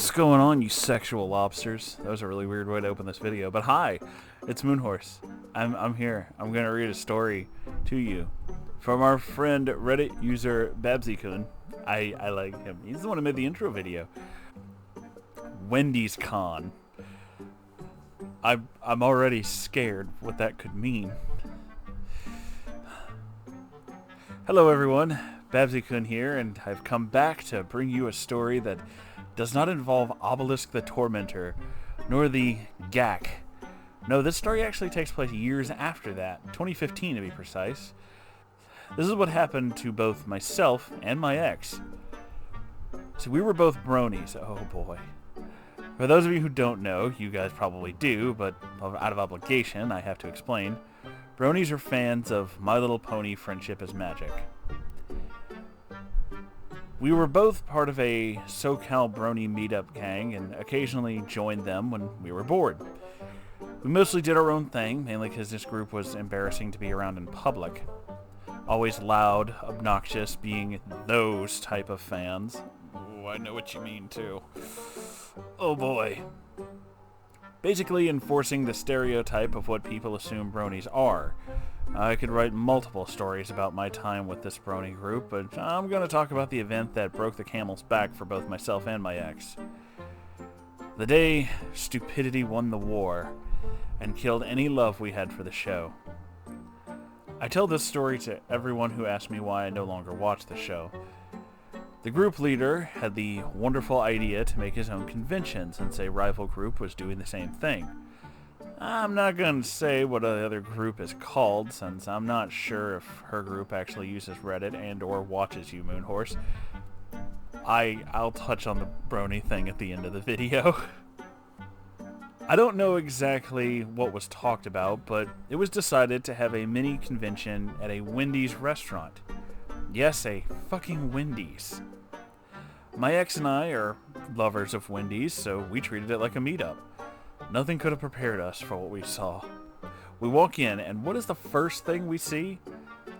What's going on, you sexual lobsters? That was a really weird way to open this video, but hi, it's Moonhorse. I'm here. I'm gonna read a story to you from our friend Reddit user Babbsy-kun. I like him. He's the one who made the intro video. Wendy's con. I'm already scared what that could mean. Hello everyone, Babbsy-kun here, and I've come back to bring you a story that does not involve Obelisk the Tormentor, nor the Gak. No, this story actually takes place years after that, 2015 to be precise. This is what happened to both myself and my ex. So we were both bronies. Oh boy. For those of you who don't know, you guys probably do, but out of obligation, I have to explain. Bronies are fans of My Little Pony Friendship is Magic. We were both part of a SoCal Brony meetup gang and occasionally joined them when we were bored. We mostly did our own thing, mainly because this group was embarrassing to be around in public. Always loud, obnoxious, being those type of fans. Ooh, I know what you mean too. Oh boy. Basically enforcing the stereotype of what people assume bronies are. I could write multiple stories about my time with this brony group, but I'm going to talk about the event that broke the camel's back for both myself and my ex. The day stupidity won the war and killed any love we had for the show. I tell this story to everyone who asks me why I no longer watch the show. The group leader had the wonderful idea to make his own convention since a rival group was doing the same thing. I'm not going to say what the other group is called, since I'm not sure if her group actually uses Reddit and or watches you, Moonhorse. I'll touch on the brony thing at the end of the video. I don't know exactly what was talked about, but it was decided to have a mini convention at a Wendy's restaurant. Yes, a fucking Wendy's. My ex and I are lovers of Wendy's, so we treated it like a meetup. Nothing could have prepared us for what we saw. We walk in, and what is the first thing we see?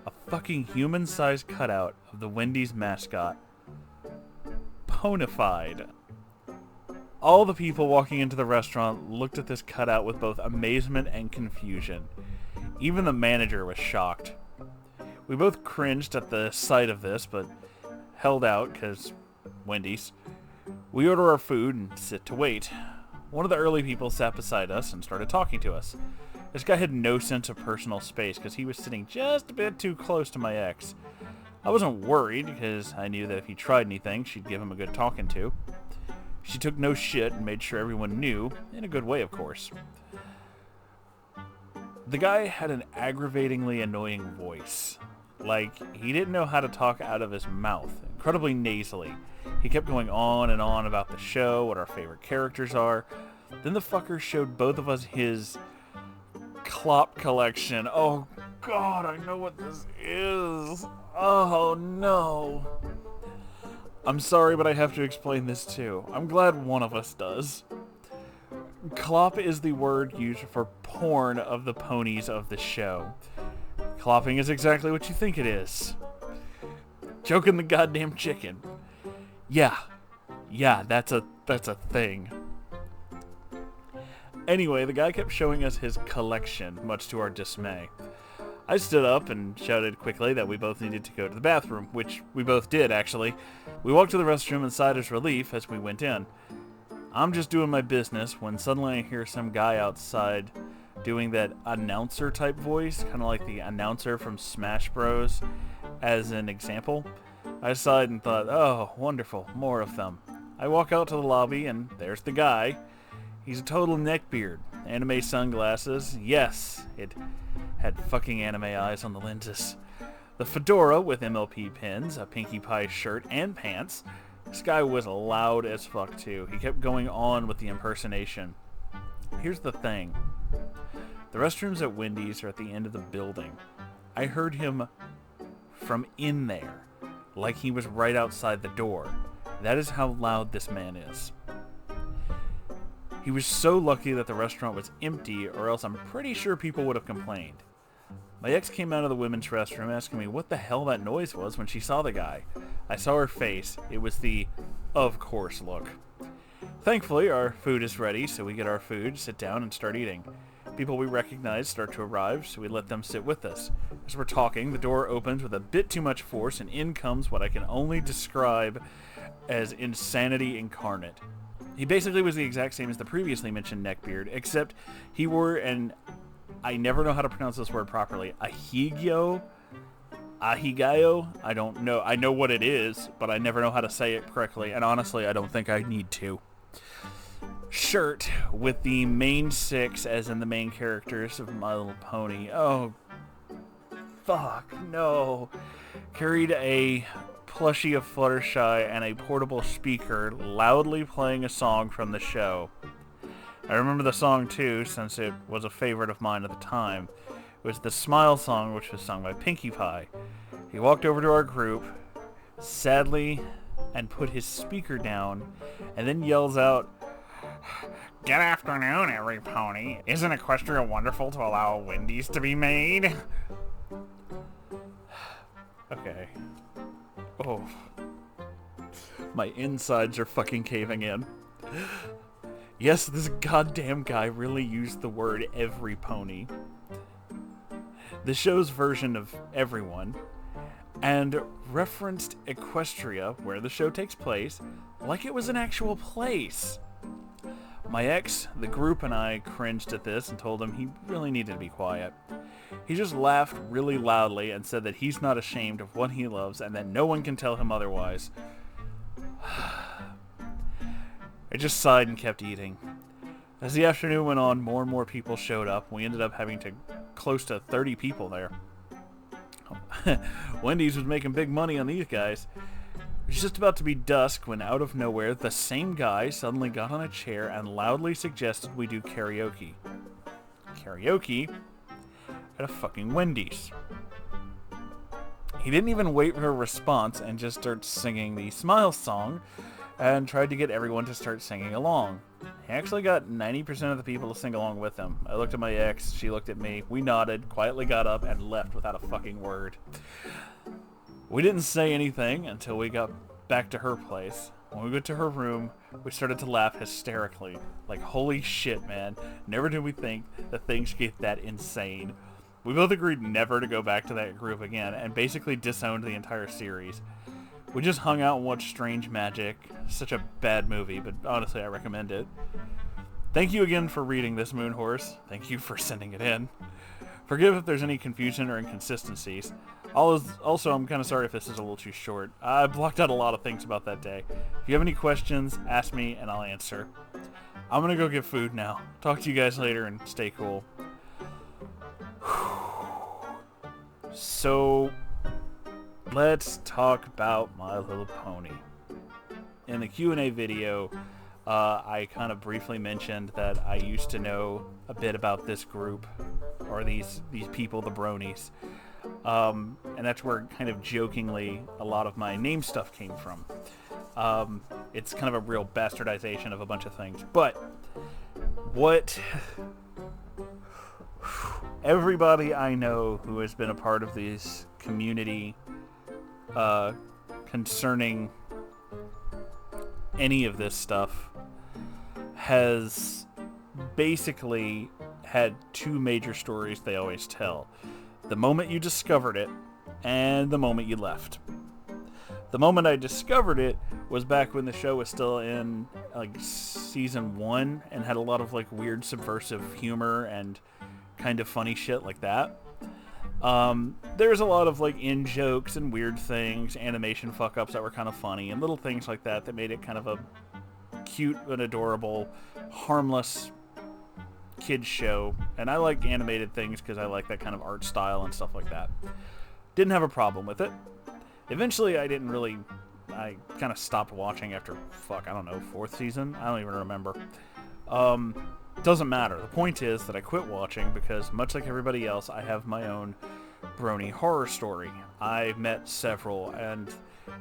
A fucking human-sized cutout of the Wendy's mascot. Ponified. All the people walking into the restaurant looked at this cutout with both amazement and confusion. Even the manager was shocked. We both cringed at the sight of this, but held out, because Wendy's. We order our food and sit to wait. One of the early people sat beside us and started talking to us. This guy had no sense of personal space because he was sitting just a bit too close to my ex. I wasn't worried because I knew that if he tried anything, she'd give him a good talking to. She took no shit and made sure everyone knew, in a good way of course. The guy had an aggravatingly annoying voice. Like, he didn't know how to talk out of his mouth, incredibly nasally. He kept going on and on about the show, what our favorite characters are. Then the fucker showed both of us his clop collection. Oh god, I know what this is. Oh no. I'm sorry, but I have to explain this too. I'm glad one of us does. Clop is the word used for porn of the ponies of the show. Clopping is exactly what you think it is. Choking the goddamn chicken. Yeah, that's a thing. Anyway, the guy kept showing us his collection, much to our dismay. I stood up and shouted quickly that we both needed to go to the bathroom, which we both did, actually. We walked to the restroom and sighed his relief as we went in. I'm just doing my business when suddenly I hear some guy outside doing that announcer-type voice, kind of like the announcer from Smash Bros. As an example. I sighed and thought, oh, wonderful, more of them. I walk out to the lobby, and there's the guy. He's a total neckbeard. Anime sunglasses. Yes, it had fucking anime eyes on the lenses. The fedora with MLP pins, a Pinkie Pie shirt, and pants. This guy was loud as fuck, too. He kept going on with the impersonation. Here's the thing. The restrooms at Wendy's are at the end of the building. I heard him from in there. Like he was right outside the door. That is how loud this man is. He was so lucky that the restaurant was empty, or else I'm pretty sure people would have complained. My ex came out of the women's restroom asking me what the hell that noise was when she saw the guy. I saw her face. It was the of course look. Thankfully, our food is ready, so we get our food, sit down, and start eating. People we recognize start to arrive, so we let them sit with us. As we're talking, the door opens with a bit too much force, and in comes what I can only describe as insanity incarnate. He basically was the exact same as the previously mentioned neckbeard, except he wore an, I never know how to pronounce this word properly, ahigayo? I don't know. I know what it is, but I never know how to say it correctly, and honestly, I don't think I need to. Shirt with the main six, as in the main characters of My Little Pony. Oh, fuck, no. Carried a plushie of Fluttershy and a portable speaker, loudly playing a song from the show. I remember the song too, since it was a favorite of mine at the time. It was the Smile song, which was sung by Pinkie Pie. He walked over to our group, sadly, and put his speaker down, and then yells out, "Good afternoon, every pony. Isn't Equestria wonderful to allow Wendy's to be made?" Okay. Oh. My insides are fucking caving in. Yes, this goddamn guy really used the word every pony. The show's version of everyone, and referenced Equestria, where the show takes place, like it was an actual place. My ex, the group, and I cringed at this and told him he really needed to be quiet. He just laughed really loudly and said that he's not ashamed of what he loves and that no one can tell him otherwise. I just sighed and kept eating. As the afternoon went on, more and more people showed up. We ended up having close to 30 people there. Wendy's was making big money on these guys. It was just about to be dusk when, out of nowhere, the same guy suddenly got on a chair and loudly suggested we do karaoke. Karaoke? At a fucking Wendy's. He didn't even wait for a response and just started singing the Smile song and tried to get everyone to start singing along. He actually got 90% of the people to sing along with him. I looked at my ex, she looked at me, we nodded, quietly got up, and left without a fucking word. We didn't say anything until we got back to her place. When we went to her room, we started to laugh hysterically. Like, holy shit, man. Never did we think that things get that insane. We both agreed never to go back to that group again, and basically disowned the entire series. We just hung out and watched Strange Magic. Such a bad movie, but honestly, I recommend it. Thank you again for reading this, Moonhorse. Thank you for sending it in. Forgive if there's any confusion or inconsistencies. Also, I'm kind of sorry if this is a little too short. I blocked out a lot of things about that day. If you have any questions, ask me and I'll answer. I'm gonna go get food now. Talk to you guys later and stay cool. So, let's talk about My Little Pony. In the Q&A video, I kind of briefly mentioned that I used to know a bit about this group, or these people, the bronies. And that's where, kind of jokingly, a lot of my name stuff came from. It's kind of a real bastardization of a bunch of things. But what everybody I know who has been a part of this community concerning any of this stuff has basically had two major stories they always tell. The moment you discovered it, and the moment you left. The moment I discovered it was back when the show was still in like season 1 and had a lot of like weird subversive humor and kind of funny shit like that. There's a lot of like in jokes and weird things, animation fuck ups that were kind of funny, and little things like that that made it kind of a cute and adorable, harmless kids show. And I like animated things because I like that kind of art style and stuff like that. Didn't have a problem with it. Eventually I kind of stopped watching after, I don't know, 4th season? I don't even remember. Doesn't matter. The point is that I quit watching because, much like everybody else, I have my own brony horror story. I met several, and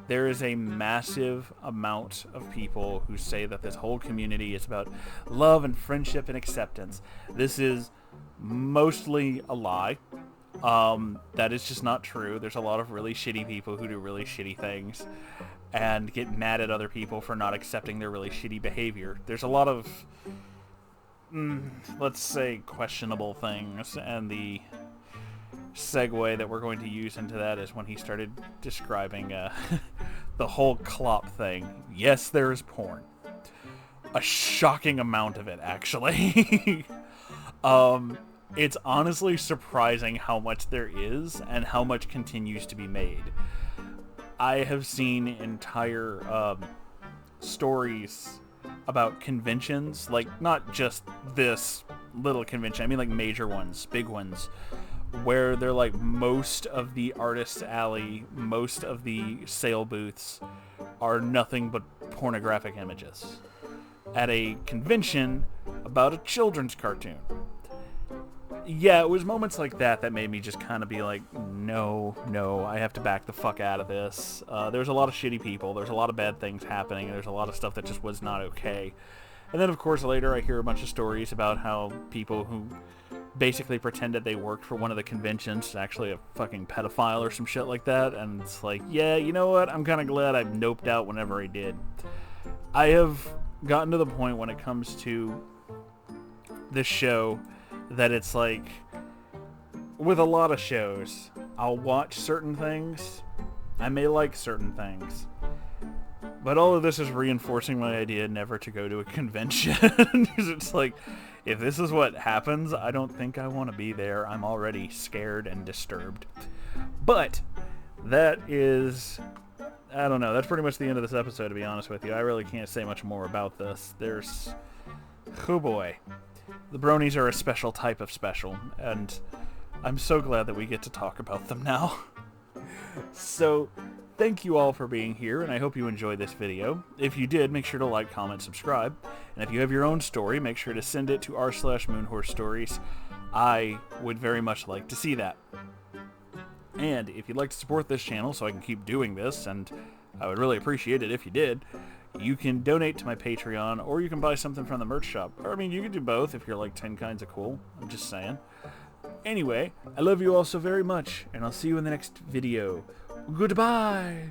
there is a massive amount of people who say that this whole community is about love and friendship and acceptance. This is mostly a lie. That is just not true. There's a lot of really shitty people who do really shitty things. and get mad at other people for not accepting their really shitty behavior. There's a lot of, let's say, questionable things, and the segue that we're going to use into that is when he started describing the whole clop thing. Yes, there is porn. A shocking amount of it, actually. It's honestly surprising how much there is and how much continues to be made. I have seen entire stories about conventions, like not just this little convention, I mean like major ones, big ones, where they're like most of the artist's alley, most of the sale booths are nothing but pornographic images. At a convention about a children's cartoon. Yeah, it was moments like that that made me just kind of be like, no, I have to back the fuck out of this. There's a lot of shitty people, there's a lot of bad things happening, and there's a lot of stuff that just was not okay. And then, of course, later I hear a bunch of stories about how people who basically pretended they worked for one of the conventions is actually a fucking pedophile or some shit like that, and it's like, yeah, you know what, I'm kind of glad I noped out whenever I did. I have gotten to the point when it comes to this show that it's like, with a lot of shows, I'll watch certain things, I may like certain things, but all of this is reinforcing my idea never to go to a convention. Because it's like, if this is what happens, I don't think I want to be there. I'm already scared and disturbed. But that is, I don't know, that's pretty much the end of this episode, to be honest with you. I really can't say much more about this. There's, oh boy. The bronies are a special type of special, and I'm so glad that we get to talk about them now. So, thank you all for being here, and I hope you enjoyed this video. If you did, make sure to like, comment, subscribe. And if you have your own story, make sure to send it to r/Moonhorse Stories. I would very much like to see that. And if you'd like to support this channel so I can keep doing this, and I would really appreciate it if you did, you can donate to my Patreon, or you can buy something from the merch shop. Or, I mean, you can do both if you're like 10 kinds of cool. I'm just saying. Anyway, I love you all so very much, and I'll see you in the next video. Goodbye!